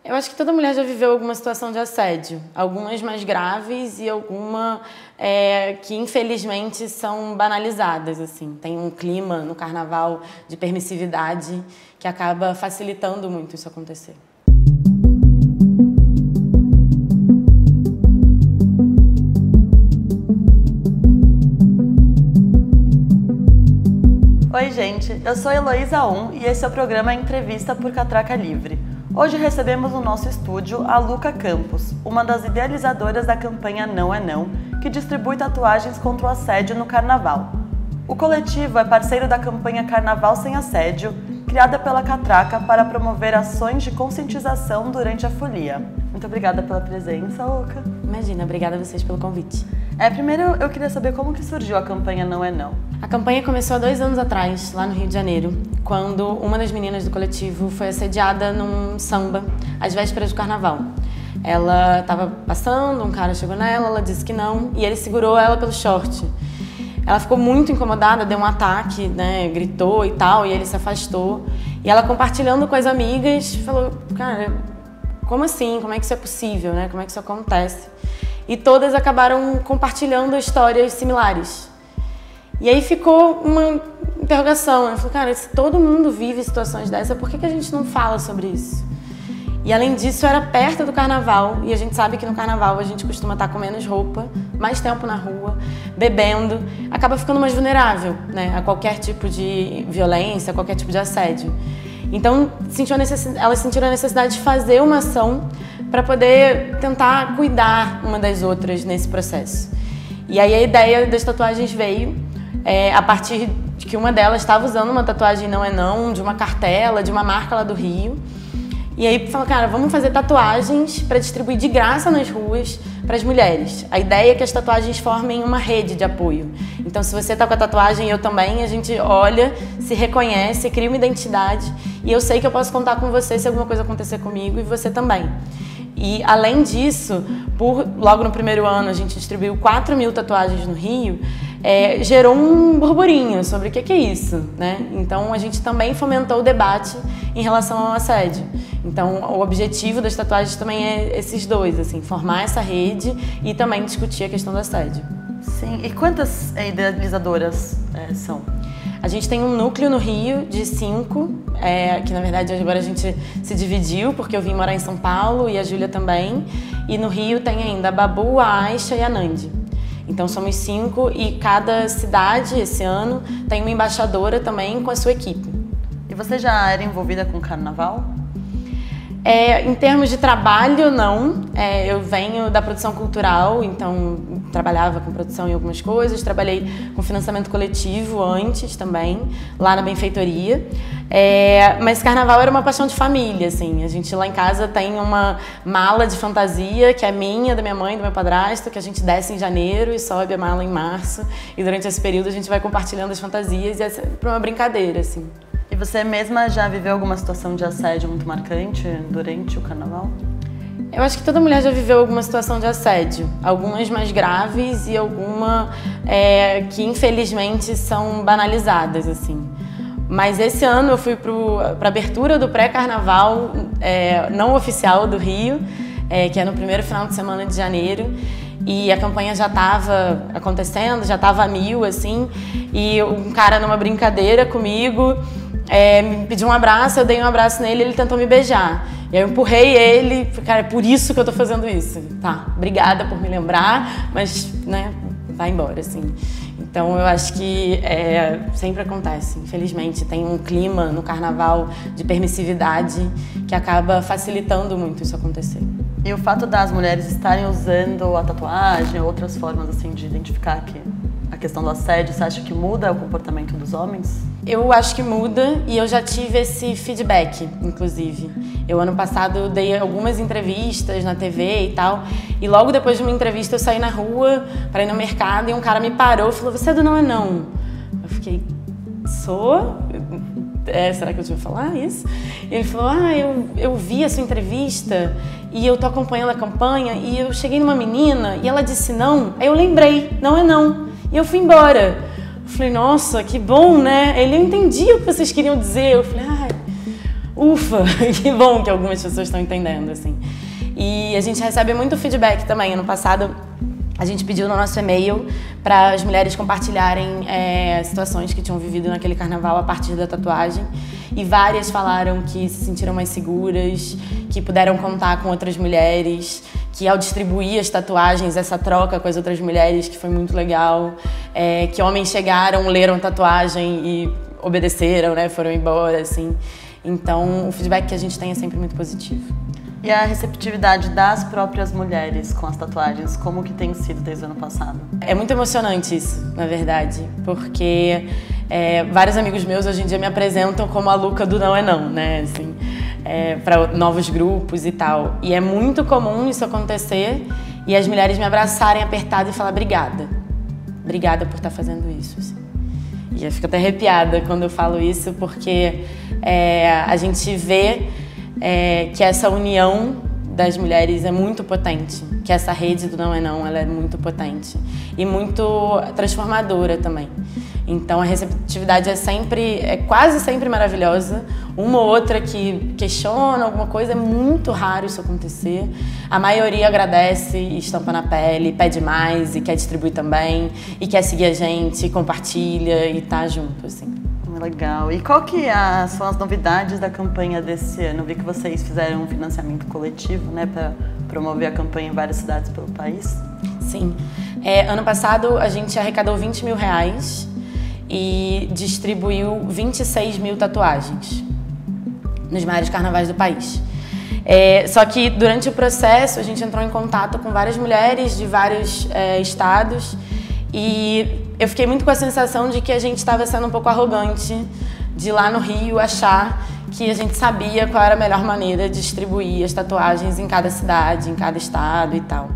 Eu acho que toda mulher já viveu alguma situação de assédio, algumas mais graves e alguma que infelizmente são banalizadas, assim. Tem um clima no carnaval de permissividade que acaba facilitando muito isso acontecer. Oi gente, eu sou Heloísa e esse é o programa Entrevista por Catraca Livre. Hoje recebemos no nosso estúdio a Luca Campos, uma das idealizadoras da campanha Não é Não, que distribui tatuagens contra o assédio no carnaval. O coletivo é parceiro da campanha Carnaval Sem Assédio, criada pela Catraca para promover ações de conscientização durante a folia. Muito obrigada pela presença, Luca. Imagina, obrigada a vocês pelo convite. Primeiro eu queria saber como que surgiu a campanha Não é Não. A campanha começou há 2 anos atrás, lá no Rio de Janeiro, quando uma das meninas do coletivo foi assediada num samba, às vésperas do carnaval. Ela estava passando, um cara chegou nela, ela disse que não, e ele segurou ela pelo short. Ela ficou muito incomodada, deu um ataque, né, gritou e tal, e ele se afastou. E ela, compartilhando com as amigas, falou, cara, como assim? Como é que isso é possível, né? Como é que isso acontece? E todas acabaram compartilhando histórias similares. E aí ficou uma interrogação, eu falei, cara, se todo mundo vive situações dessa, por que a gente não fala sobre isso? E além disso, era perto do carnaval, e a gente sabe que no carnaval a gente costuma estar com menos roupa, mais tempo na rua, bebendo, acaba ficando mais vulnerável, né, a qualquer tipo de violência, a qualquer tipo de assédio. Então, elas sentiram a necessidade de fazer uma ação para poder tentar cuidar uma das outras nesse processo. E aí a ideia das tatuagens veio a partir de que uma delas estava usando uma tatuagem Não é Não, de uma cartela, de uma marca lá do Rio. E aí falou, cara, vamos fazer tatuagens para distribuir de graça nas ruas para as mulheres. A ideia é que as tatuagens formem uma rede de apoio. Então, se você está com a tatuagem e eu também, a gente olha, se reconhece, cria uma identidade e eu sei que eu posso contar com você se alguma coisa acontecer comigo e você também. E, além disso, logo no primeiro ano, a gente distribuiu 4.000 tatuagens no Rio, gerou um burburinho sobre o que é isso, né? Então, a gente também fomentou o debate em relação ao assédio. Então, o objetivo das tatuagens também é esses dois, assim, formar essa rede e também discutir a questão do assédio. Sim, e quantas idealizadoras são? A gente tem um núcleo no Rio de 5, que na verdade agora a gente se dividiu, porque eu vim morar em São Paulo e a Júlia também. E no Rio tem ainda a Babu, a Aisha e a Nandi. Então somos 5 e cada cidade esse ano tem uma embaixadora também com a sua equipe. E você já era envolvida com carnaval? Em termos de trabalho, não. Eu venho da produção cultural, então trabalhava com produção em algumas coisas, trabalhei com financiamento coletivo antes também, lá na benfeitoria. Mas carnaval era uma paixão de família, assim. A gente lá em casa tem uma mala de fantasia, que é minha, da minha mãe, do meu padrasto, que a gente desce em janeiro e sobe a mala em março. E durante esse período a gente vai compartilhando as fantasias e é sempre uma brincadeira, assim. E você mesma já viveu alguma situação de assédio muito marcante durante o carnaval? Eu acho que toda mulher já viveu alguma situação de assédio, algumas mais graves e alguma que infelizmente são banalizadas, assim. Mas esse ano eu fui para a abertura do pré-carnaval não oficial do Rio, que é no primeiro final de semana de janeiro. E a campanha já estava acontecendo, já estava a 1000, assim. E um cara numa brincadeira comigo me pediu um abraço, eu dei um abraço nele e ele tentou me beijar. E aí eu empurrei ele, cara, é por isso que eu tô fazendo isso. Tá, obrigada por me lembrar, mas, né, vai embora, assim. Então eu acho que sempre acontece, infelizmente. Tem um clima no carnaval de permissividade que acaba facilitando muito isso acontecer. E o fato das mulheres estarem usando a tatuagem ou outras formas assim de identificar a questão do assédio, você acha que muda o comportamento dos homens? Eu acho que muda e eu já tive esse feedback, inclusive. Eu, ano passado, dei algumas entrevistas na TV e tal, e logo depois de uma entrevista eu saí na rua para ir no mercado e um cara me parou e falou, você é do Não é Não? Eu fiquei, sou? Será que eu devia falar isso? E ele falou, eu vi a sua entrevista e eu tô acompanhando a campanha e eu cheguei numa menina e ela disse não, aí eu lembrei, não é não, e eu fui embora. Eu falei, nossa, que bom, né? Ele, eu entendi o que vocês queriam dizer. Eu falei, ufa, que bom que algumas pessoas estão entendendo, assim. E a gente recebe muito feedback também. Ano passado, a gente pediu no nosso e-mail para as mulheres compartilharem situações que tinham vivido naquele carnaval a partir da tatuagem. E várias falaram que se sentiram mais seguras, que puderam contar com outras mulheres, que ao distribuir as tatuagens, essa troca com as outras mulheres, que foi muito legal, que homens chegaram, leram a tatuagem e obedeceram, né, foram embora, assim. Então, o feedback que a gente tem é sempre muito positivo. E a receptividade das próprias mulheres com as tatuagens, como que tem sido desde o ano passado? É muito emocionante isso, na verdade, porque vários amigos meus hoje em dia me apresentam como a Luca do Não é Não, né, assim, para novos grupos e tal. E é muito comum isso acontecer e as mulheres me abraçarem apertada e falar obrigada. Obrigada por estar fazendo isso, assim. E eu fico até arrepiada quando eu falo isso, porque a gente vê que essa união das mulheres é muito potente, que essa rede do Não é Não, ela é muito potente e muito transformadora também. Então a receptividade é quase sempre maravilhosa. Uma ou outra que questiona alguma coisa, é muito raro isso acontecer. A maioria agradece e estampa na pele, pede mais e quer distribuir também, e quer seguir a gente, compartilha e tá junto, assim. Legal. E qual que são as novidades da campanha desse ano? Eu vi que vocês fizeram um financiamento coletivo, né, para promover a campanha em várias cidades pelo país. Sim. Ano passado a gente arrecadou R$20 mil e distribuiu 26 mil tatuagens nos maiores carnavais do país. Só que durante o processo a gente entrou em contato com várias mulheres de vários estados e eu fiquei muito com a sensação de que a gente estava sendo um pouco arrogante de ir lá no Rio achar que a gente sabia qual era a melhor maneira de distribuir as tatuagens em cada cidade, em cada estado e tal.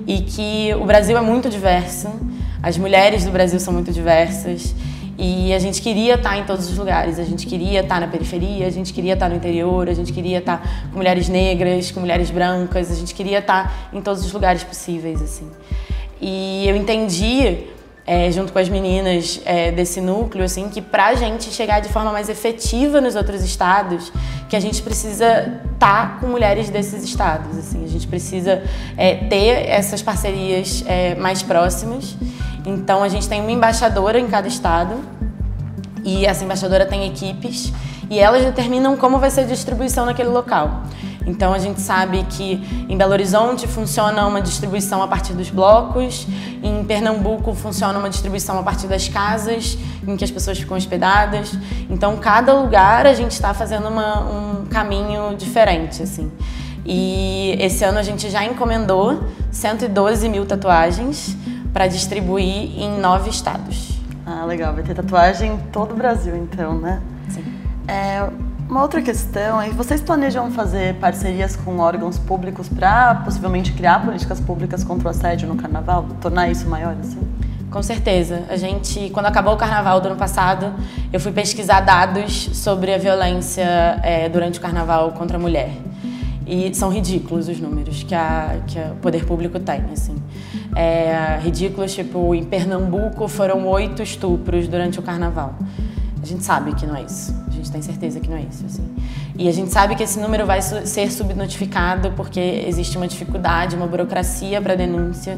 E que o Brasil é muito diverso, as mulheres do Brasil são muito diversas e a gente queria estar em todos os lugares. A gente queria estar na periferia, a gente queria estar no interior, a gente queria estar com mulheres negras, com mulheres brancas, a gente queria estar em todos os lugares possíveis, assim. E eu entendi, junto com as meninas desse núcleo, assim, que pra gente chegar de forma mais efetiva nos outros estados, que a gente precisa estar com mulheres desses estados, assim, a gente precisa ter essas parcerias mais próximas. Então a gente tem uma embaixadora em cada estado e essa embaixadora tem equipes e elas determinam como vai ser a distribuição naquele local. Então a gente sabe que em Belo Horizonte funciona uma distribuição a partir dos blocos, em Pernambuco funciona uma distribuição a partir das casas em que as pessoas ficam hospedadas. Então cada lugar a gente está fazendo um caminho diferente, assim. E esse ano a gente já encomendou 112 mil tatuagens para distribuir em 9 estados. Ah, legal. Vai ter tatuagem em todo o Brasil, então, né? Sim. Uma outra questão é, vocês planejam fazer parcerias com órgãos públicos para possivelmente criar políticas públicas contra o assédio no carnaval? Tornar isso maior, assim? Com certeza. A gente, quando acabou o carnaval do ano passado, eu fui pesquisar dados sobre a violência durante o carnaval contra a mulher. E são ridículos os números que o poder público tem, assim. Ridículos, tipo, em Pernambuco foram 8 estupros durante o carnaval. A gente sabe que não é isso. A gente tem certeza que não é isso, assim. E a gente sabe que esse número vai ser subnotificado porque existe uma dificuldade, uma burocracia para denúncia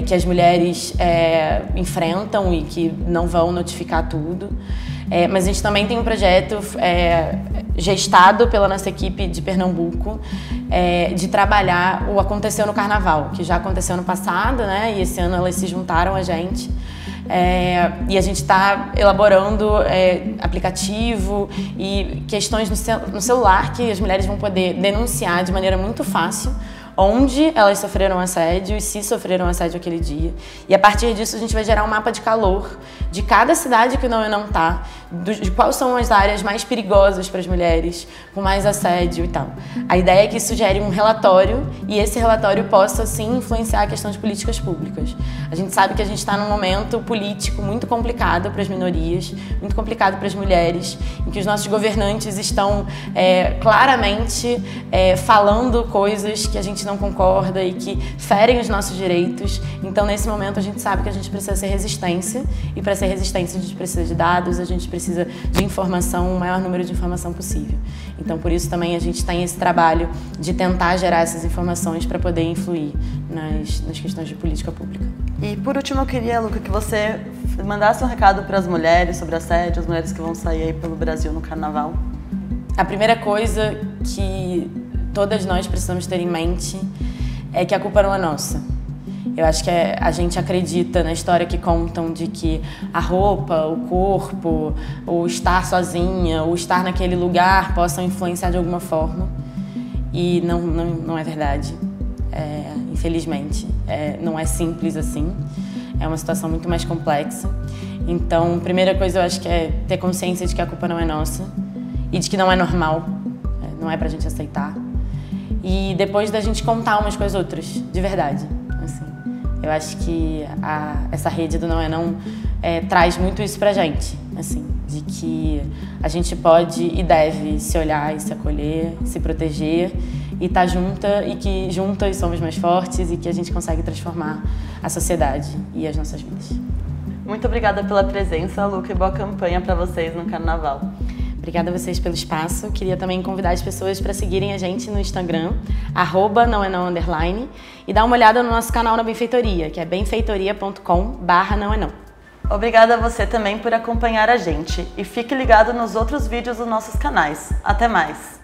que as mulheres enfrentam e que não vão notificar tudo. Mas a gente também tem um projeto gestado pela nossa equipe de Pernambuco de trabalhar o Aconteceu no Carnaval, que já aconteceu no passado, né? E esse ano elas se juntaram a gente. E a gente está elaborando aplicativo e questões no celular que as mulheres vão poder denunciar de maneira muito fácil onde elas sofreram assédio e se sofreram assédio aquele dia. E a partir disso a gente vai gerar um mapa de calor de cada cidade que o Não é Não tá, de quais são as áreas mais perigosas para as mulheres, com mais assédio e tal. A ideia é que isso gere um relatório e esse relatório possa, sim, influenciar a questão de políticas públicas. A gente sabe que a gente está num momento político muito complicado para as minorias, muito complicado para as mulheres, em que os nossos governantes estão claramente falando coisas que a gente não concorda e que ferem os nossos direitos. Então, nesse momento, a gente sabe que a gente precisa ser resistência, e para ser resistência a gente precisa de dados, a gente precisa de informação, o maior número de informação possível. Então, por isso também a gente tem esse trabalho de tentar gerar essas informações para poder influir nas questões de política pública. E por último, eu queria, Luca, que você mandasse um recado para as mulheres sobre assédio, as mulheres que vão sair aí pelo Brasil no carnaval. A primeira coisa que todas nós precisamos ter em mente é que a culpa não é nossa. Eu acho que a gente acredita na história que contam de que a roupa, o corpo, o estar sozinha, o estar naquele lugar possam influenciar de alguma forma. E não é verdade. Infelizmente, não é simples assim. É uma situação muito mais complexa. Então, a primeira coisa eu acho que é ter consciência de que a culpa não é nossa e de que não é normal, não é pra gente aceitar. E depois da gente contar umas com as outras, de verdade. Assim, eu acho que essa rede do Não é Não traz muito isso pra gente, assim, de que a gente pode e deve se olhar e se acolher, se proteger e estar junta, e que juntas somos mais fortes e que a gente consegue transformar a sociedade e as nossas vidas. Muito obrigada pela presença, Luca, e boa campanha para vocês no Carnaval. Obrigada a vocês pelo espaço. Queria também convidar as pessoas para seguirem a gente no Instagram, @naoenão_, e dar uma olhada no nosso canal na Benfeitoria, que é benfeitoria.com/naoenão. Obrigada a você também por acompanhar a gente. E fique ligado nos outros vídeos dos nossos canais. Até mais!